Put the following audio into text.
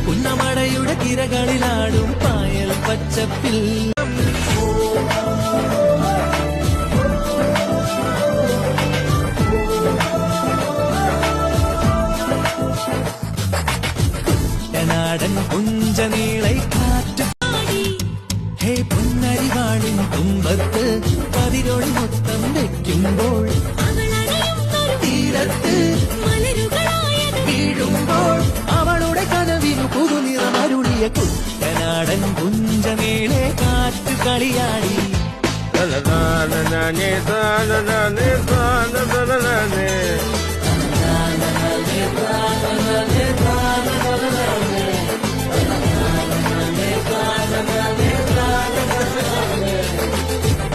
പുന്നമടയുടെ തിരകളിലാടും പായൽ പച്ചപ്പിൽ നാടൻ പുഞ്ചനീളை കാറ്റ് ഹേ പൊന്നരിവാളിൻ തുമ്പത്ത് പതിരൊളി മൊത്തം വെക്കുമ്പോൾ തീരത്ത് വീഴുമ്പോൾ അവളുടെ കനവിനു പുതുനിറമരുളിയ കുട്ടനാടൻ പുഞ്ചനീളെ കാറ്റ് കളിയാടി